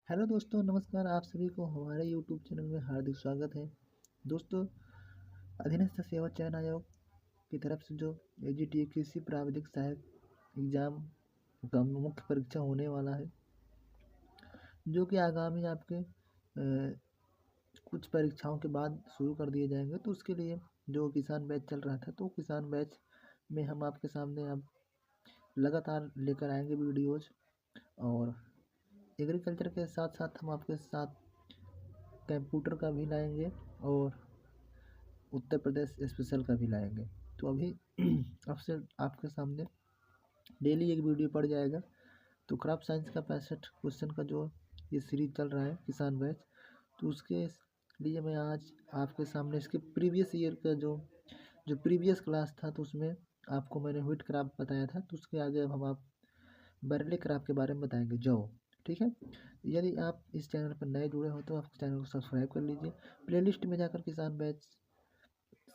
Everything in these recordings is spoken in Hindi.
हेलो दोस्तों, नमस्कार। आप सभी को हमारे यूट्यूब चैनल में हार्दिक स्वागत है। दोस्तों, अधीनस्थ सेवा चयन आयोग की तरफ से जो एजीटी कृषि प्राविधिक सहायक एग्जाम का मुख्य परीक्षा होने वाला है, जो कि आगामी आपके कुछ परीक्षाओं के बाद शुरू कर दिए जाएंगे। तो उसके लिए जो किसान बैच चल रहा था, तो किसान बैच में हम आपके सामने अब लगातार लेकर आएंगे वीडियोज़, और एग्रीकल्चर के साथ साथ हम आपके साथ कंप्यूटर का भी लाएंगे और उत्तर प्रदेश स्पेशल का भी लाएंगे। तो अभी आपसे आपके सामने डेली एक वीडियो पड़ जाएगा। तो क्रॉप साइंस का 65 क्वेश्चन का जो ये सीरीज चल रहा है किसान बैच, तो उसके लिए मैं आज आपके सामने इसके प्रीवियस ईयर का जो प्रीवियस क्लास था, तो उसमें आपको मैंने व्हीट क्रॉप बताया था। तो उसके आगे अब हम आप बरले क्रॉप के बारे में बताएंगे, जौ। ठीक है। यदि आप इस चैनल पर नए जुड़े हो तो आप चैनल को सब्सक्राइब कर लीजिए। प्लेलिस्ट में जाकर किसान बैच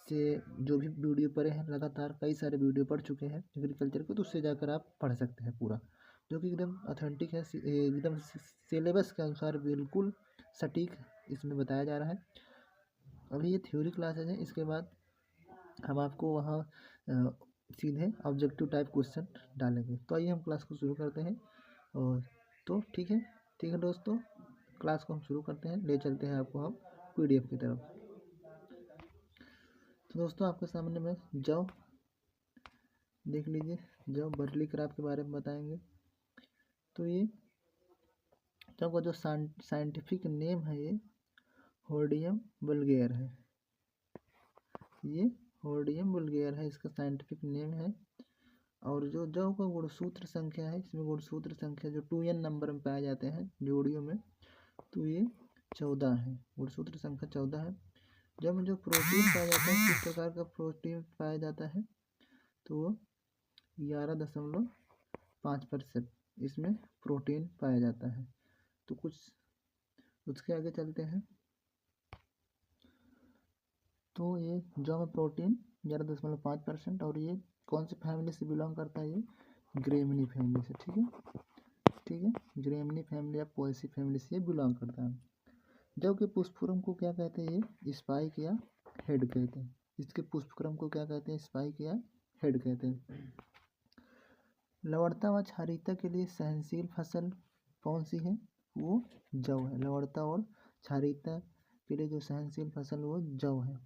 से जो भी वीडियो पड़े हैं, लगातार कई सारे वीडियो पढ़ चुके हैं एग्रीकल्चर को, तो उससे जाकर आप पढ़ सकते हैं पूरा, जो कि एकदम ऑथेंटिक है, एकदम सिलेबस के अनुसार बिल्कुल सटीक इसमें बताया जा रहा है। अभी ये थ्योरी क्लासेज है, इसके बाद हम आपको वहाँ सीधे ऑब्जेक्टिव टाइप क्वेश्चन डालेंगे। तो आइए हम क्लास को शुरू करते हैं। और तो ठीक है दोस्तों, क्लास को हम शुरू करते हैं, ले चलते हैं आपको हम पीडीएफ की तरफ। तो दोस्तों, आपके सामने मैं जौ देख लीजिए, जौ बर्ली क्रॉप के बारे में बताएंगे। तो ये जौ का जो साइंटिफिक नेम है, ये होर्डियम वल्गेर है। ये होर्डियम वल्गेर है, इसका साइंटिफिक नेम है। और जो जौ का गुणसूत्र संख्या है, इसमें गुणसूत्र संख्या जो 2n नंबर में पाए जाते हैं जोड़ियों में, तो ये 14 है, गुणसूत्र संख्या 14 है। जब में जो प्रोटीन पाया जाता है, किस प्रकार का प्रोटीन पाया जाता है, तो वो 11.5% इसमें प्रोटीन पाया जाता है। तो कुछ उसके आगे चलते हैं। तो ये जौ में प्रोटीन 11.5%, और ये कौन सी फैमिली से बिलोंग करता है, ये ग्रेमिनी फैमिली से। ठीक है, ग्रेमिनी फैमिली या पोएसी फैमिली से ये बिलोंग करता है। जौ के पुष्पक्रम को क्या कहते हैं, ये स्पाइक या हेड कहते हैं। इसके पुष्पक्रम को क्या कहते हैं, स्पाइक या हेड कहते हैं। लवणता व क्षारीयता के लिए सहनशील फसल कौन सी है, वो जौ है। लवणता और क्षारीयता के लिए जो सहनशील फसल वो जौ है।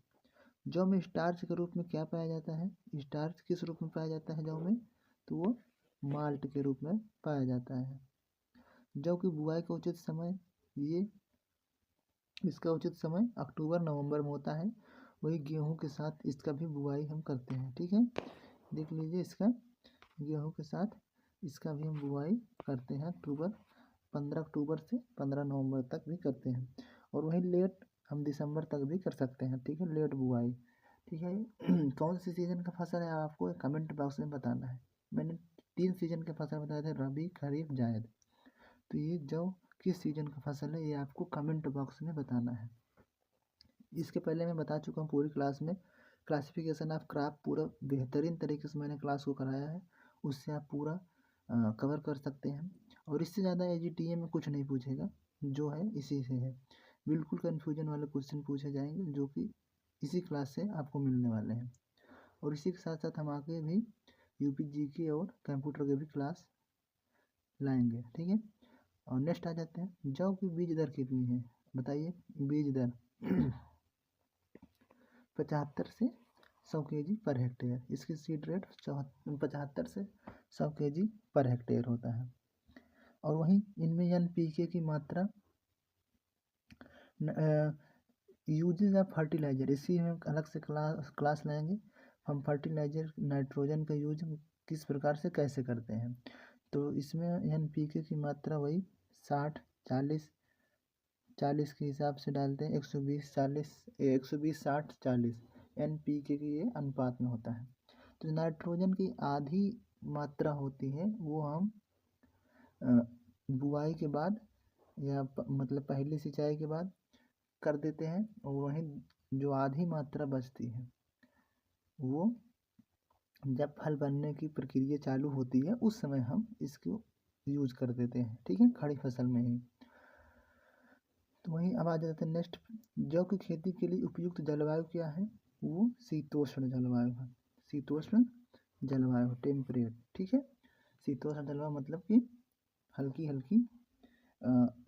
जौ में स्टार्च के रूप में क्या पाया जाता है, स्टार्च किस रूप में पाया जाता है जौ में, तो वो माल्ट के रूप में पाया जाता है। जौ की बुआई का उचित समय, ये इसका उचित समय अक्टूबर नवंबर में होता है। वही गेहूं के साथ इसका भी बुआई हम करते हैं। ठीक है, देख लीजिए, इसका गेहूं के साथ इसका भी हम बुआई करते हैं। 15 अक्टूबर से 15 नवंबर तक भी करते हैं। और वहीं लेट हम दिसंबर तक भी कर सकते हैं। ठीक है, लेट बुआई। ठीक है। कौन सी सीजन का फसल है, आपको कमेंट बॉक्स में बताना है। मैंने 3 सीजन के फसल बताए थे, रबी, खरीफ, जायद। तो ये जौ किस सीजन का फसल है, ये आपको कमेंट बॉक्स में बताना है। इसके पहले मैं बता चुका हूँ पूरी क्लास में, क्लासिफिकेशन ऑफ क्रॉप पूरा बेहतरीन तरीके से मैंने क्लास को कराया है, उससे आप पूरा कवर कर सकते हैं। और इससे ज़्यादा एजीटीए में कुछ नहीं पूछेगा, जो है इसी से है। बिल्कुल कन्फ्यूजन वाले क्वेश्चन पूछे जाएंगे, जो कि इसी क्लास से आपको मिलने वाले हैं। और इसी के साथ साथ हम आगे भी यूपी जीके और कंप्यूटर के भी क्लास लाएंगे। ठीक है। और नेक्स्ट आ जाते हैं, जौ की बीज दर कितनी है, बताइए। बीज दर 75 से 100 केजी पर हेक्टेयर। इसकी सीड रेट 75 से 100 केजी पर हेक्टेयर होता है। और वहीं इनमें एनपीके की मात्रा, यूजेज ऑफ फर्टिलाइजर, इसी में अलग से क्लास लाएंगे हम। फर्टिलाइजर नाइट्रोजन का यूज किस प्रकार से कैसे करते हैं। तो इसमें एनपीके की मात्रा वही 60 40 के हिसाब से डालते हैं। 120 40 120 60 40 एनपीके की ये अनुपात में होता है। तो नाइट्रोजन की आधी मात्रा होती है, वो हम बुआई के बाद या मतलब पहली सिंचाई के बाद कर देते हैं। और वहीं जो आधी मात्रा बचती है, वो जब फल बनने की प्रक्रिया चालू होती है, उस समय हम इसको यूज कर देते हैं। ठीक है, खड़ी फसल में ही। तो वहीं अब आ जाते हैं नेक्स्ट, जौ की खेती के लिए उपयुक्त जलवायु क्या है, वो शीतोष्ण जलवायु है। शीतोष्ण जलवायु टेम्परेट, ठीक है। शीतोष्ण जलवायु मतलब कि हल्की हल्की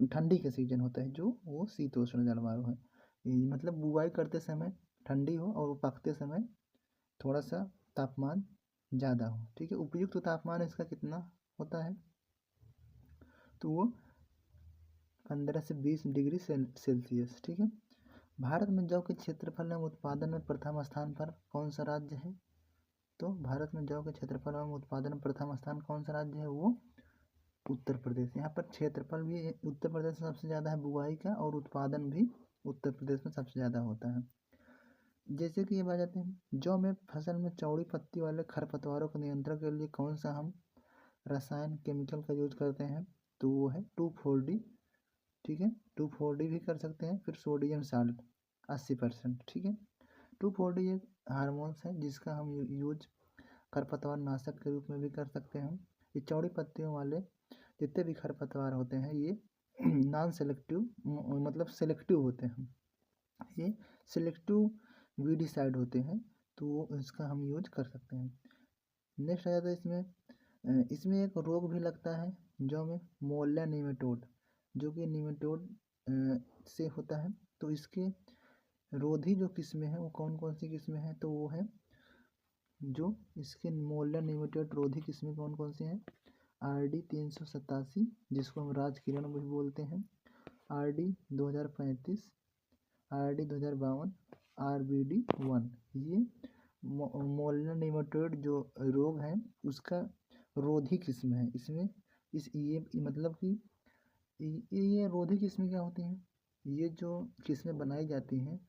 ठंडी का सीजन होता है जो, वो शीतोष्ण जलवायु है। मतलब बुआई करते समय ठंडी हो और पकते समय थोड़ा सा तापमान ज़्यादा हो, ठीक है। उपयुक्त तापमान इसका कितना होता है, तो वो 15 से 20 डिग्री सेल्सियस, ठीक है। भारत में जौ के क्षेत्रफल एवं उत्पादन में प्रथम स्थान पर कौन सा राज्य है, तो भारत में जौ के क्षेत्रफल एवं उत्पादन में प्रथम स्थान कौन सा राज्य है, वो उत्तर प्रदेश। यहाँ पर क्षेत्रफल भी उत्तर प्रदेश में सबसे ज़्यादा है बुआई का, और उत्पादन भी उत्तर प्रदेश में सबसे ज़्यादा होता है। जैसे कि ये बात जाते हैं, जौ में फसल में चौड़ी पत्ती वाले खरपतवारों के नियंत्रण के लिए कौन सा हम रसायन केमिकल का यूज करते हैं, तो वो है 2,4-D, ठीक है। 2,4-D भी कर सकते हैं, फिर सोडियम साल्ट 80%, ठीक है। 2,4-D एक हार्मोन्स है जिसका हम यूज खरपतवार नाशक के रूप में भी कर सकते हैं। ये चौड़ी पत्तियों वाले जितने भी खरपतवार होते हैं ये नॉन सेलेक्टिव, मतलब सेलेक्टिव होते हैं, ये सेलेक्टिव वीडिसाइड होते हैं, तो इसका हम यूज कर सकते हैं। नेक्स्ट आ जाता है इसमें एक रोग भी लगता है जौ में, मोलिया निमेटोड, जो कि निमेटोड से होता है। तो इसके रोधी जो किस्में हैं वो कौन कौन सी किस्में हैं, तो वो है जो इसके मोलिया निमेटोड रोधी किस्में कौन कौन सी हैं, RD 387, जिसको हम राजकिरण भी बोलते हैं, RD 2035, RD 2052, RBD 1। ये मोलिया निमेटोड जो रोग है उसका रोधी किस्म है। इसमें ये मतलब कि ये रोधी किस्में क्या होती हैं, ये जो किस्में बनाई जाती हैं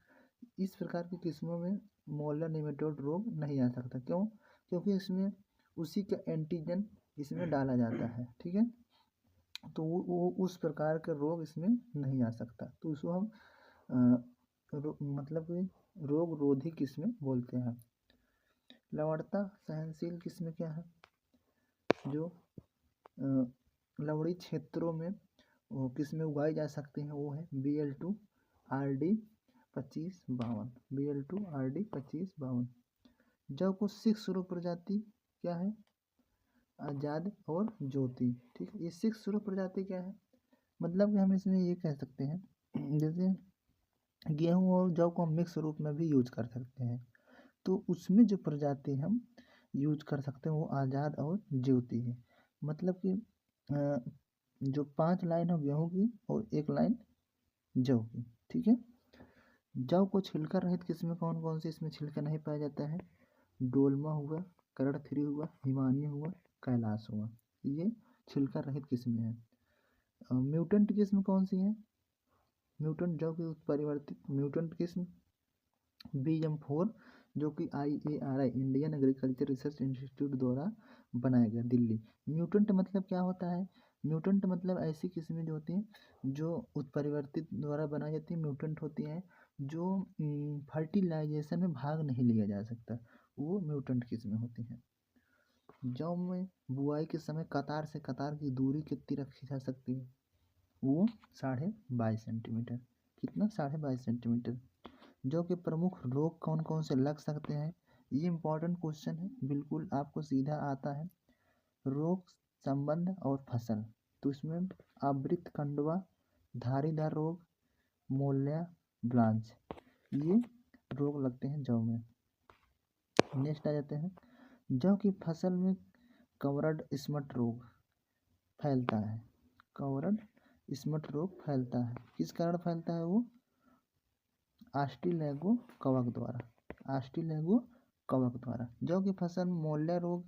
इस प्रकार की किस्मों में मोलिया निमेटोड रोग नहीं आ सकता। क्यों, क्योंकि इसमें उसी का एंटीजन इसमें डाला जाता है, ठीक है। तो वो उस प्रकार का रोग इसमें नहीं आ सकता, तो उसको हम मतलब कि रोग रोधी किस्में बोलते हैं। लवणता सहनशील किस्में क्या है, जो लवणी क्षेत्रों में किस्में उगाई जा सकती हैं, वो है BL2 RD 2552, BL2 RD 2552। जौ को 6 स्वरूप प्रजाति क्या है, आजाद और ज्योति, ठीक है। ये 6 स्वरूप प्रजाति क्या है, मतलब कि हम इसमें ये कह सकते हैं जैसे गेहूं और जौ को हम मिक्स रूप में भी यूज कर सकते हैं, तो उसमें जो प्रजाति हम यूज कर सकते हैं वो आज़ाद और ज्योति है। मतलब कि जो 5 लाइन हो गेहूं की और 1 लाइन जौ की, ठीक है। जौ को छिलका रहित किस्में कौन कौन सी इसमें छिलका नहीं पाया जाता है, डोलमा हुआ, करण 3 हुआ, हिमानी हुआ, कैलाश हुआ, ये छिलका रहित किस्में हैं। म्यूटेंट किस्म कौन सी है, म्यूटेंट जौ की उत्परिवर्तित म्यूटेंट किस्म BM4, जो कि IARI Indian agriculture research institute द्वारा बनाया गया, दिल्ली। म्यूटेंट मतलब क्या होता है, म्यूटेंट मतलब ऐसी किस्में जो होती हैं जो उत्परिवर्तित द्वारा बनाई जाती है, म्यूटेंट होती हैं जो फर्टिलाइजेशन में भाग नहीं लिया जा सकता, वो म्यूटेंट किस्में होती हैं। जौ में बुआई के समय कतार से कतार की दूरी कितनी रखी जा सकती है, वो 22.5 सेंटीमीटर, कितना 22.5 सेंटीमीटर। जौ के प्रमुख रोग कौन कौन से लग सकते हैं, ये इम्पोर्टेंट क्वेश्चन है, बिल्कुल आपको सीधा आता है। रोग संबंध और फसल, तो इसमें आवृत कंडवा, धारीदार रोग, मोलिया ब्लांच, ये रोग लगते हैं जौ में। नेक्स्ट आ जाते हैं, जौ की फसल में कवरड स्मट रोग फैलता है, कवरड स्मट रोग फैलता है, किस कारण फैलता है, वो आस्ट्रीलैगो कवक द्वारा, आस्ट्रीलैगो कवक द्वारा। जौ की फसल में मोलिया रोग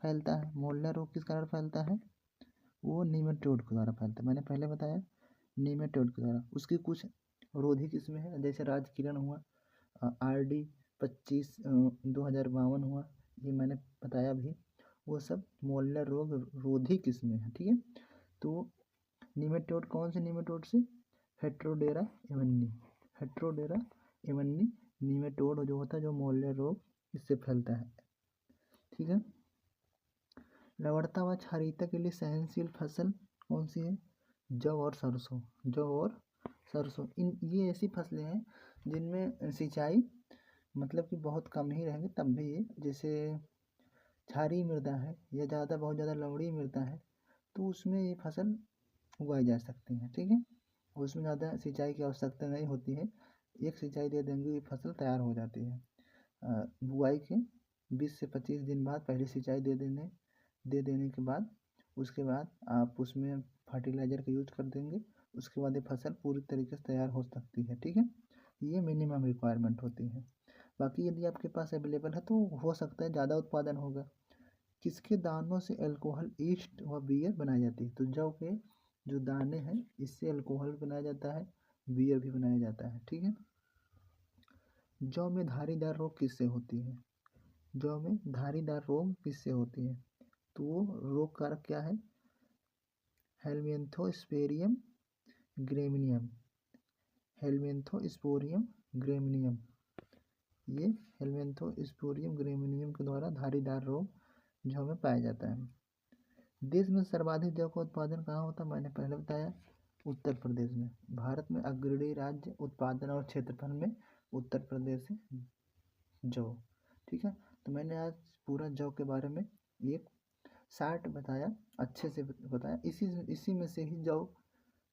फैलता है, मोलिया रोग किस कारण फैलता है, वो नीमेटोड के द्वारा फैलता है, मैंने पहले बताया नीमेटोड के द्वारा। उसकी कुछ रोधी किस्में हैं, जैसे राजकिरण हुआ, RD 25 2052 हुआ, ये मैंने बताया भी, वो सब मोलिया रोग रोधी किस्में हैं, ठीक है। तो नीमेटोड कौन से नीमेटोड से, हेट्रोडेरा एमन्नी, हेट्रोडेरा एमन्नी नीमेटोड जो होता है जो मोलिया रोग इससे फैलता है, ठीक है। लवणता व क्षारीयता के लिए सहनशील फसल कौन सी है, जौ और सरसों, जौ और सरसों, ये ऐसी फसलें हैं जिनमें सिंचाई मतलब कि बहुत कम ही रहेंगे तब भी ये, जैसे क्षारीय मृदा है या बहुत ज़्यादा लवणीय मृदा है तो उसमें ये फसल उगाई जा सकती है। ठीक है, उसमें ज़्यादा सिंचाई की आवश्यकता नहीं होती है, एक सिंचाई दे देंगे ये फसल तैयार हो जाती है। बुआई के 20 से 25 दिन बाद पहली सिंचाई दे देने के बाद उसके बाद आप उसमें फर्टिलाइज़र का यूज कर देंगे, उसके बाद ये फसल पूरी तरीके से तैयार हो सकती है। ठीक है, ये मिनिमम रिक्वायरमेंट होती है। बाकी यदि आपके पास अवेलेबल है तो हो सकता है ज़्यादा उत्पादन होगा। किसके दानों से अल्कोहल, ईस्ट व बियर बनाई जाती है? तो जौ के जो दाने हैं इससे अल्कोहल बनाया जाता है, बियर भी बनाया जाता है। ठीक है, जौ में धारीदार रोग किससे होती है? जौ में धारीदार रोग किससे होती है? तो वो रोग कारक क्या है? हेलमिंथोस्पोरियम ग्रेमिनियम, हेलमिंथोस्पोरियम ग्रेमिनियम, ये हेलमिंथोस्पोरियम ग्रेमिनियम के द्वारा धारीदार रोग जौ में पाया जाता है। देश में सर्वाधिक जौ का उत्पादन कहाँ होता है? मैंने पहले बताया उत्तर प्रदेश में। भारत में अग्रणी राज्य उत्पादन और क्षेत्रफल में उत्तर प्रदेश है जौ। ठीक है, तो मैंने आज पूरा जौ के बारे में एक शार्ट बताया, अच्छे से बताया। इसी में से ही जौ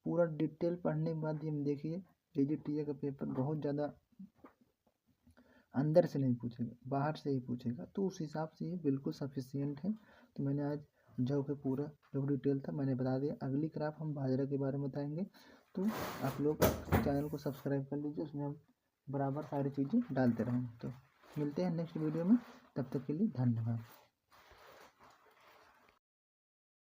पूरा डिटेल पढ़ने के बाद ये देखिए AGTA का पेपर बहुत ज़्यादा अंदर से नहीं पूछेगा, बाहर से ही पूछेगा, तो उस हिसाब से ये बिल्कुल सफिशियंट है। तो मैंने आज जौ के पूरा जो डिटेल था मैंने बता दिया। अगली क्राफ हम बाजरा के बारे में बताएंगे, तो आप लोग चैनल को सब्सक्राइब कर लीजिए, उसमें हम बराबर सारी चीज़ें डालते रहें। तो मिलते हैं नेक्स्ट वीडियो में, तब तक के लिए धन्यवाद।